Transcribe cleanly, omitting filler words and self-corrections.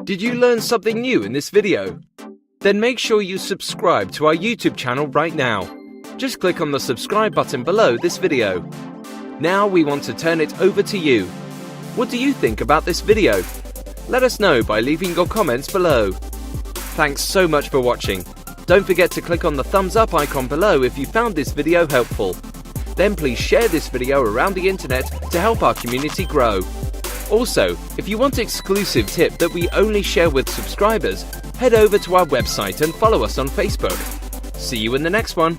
Did you learn something new in this video? Then make sure you subscribe to our YouTube channel right now. Just click on the subscribe button below this video. Now we want to turn it over to you. What do you think about this video? Let us know by leaving your comments below. Thanks so much for watching. Don't forget to click on the thumbs up icon below if you found this video helpful. Then please share this video around the internet to help our community grow. Also, if you want an exclusive tip that we only share with subscribers, head over to our website and follow us on Facebook. See you in the next one.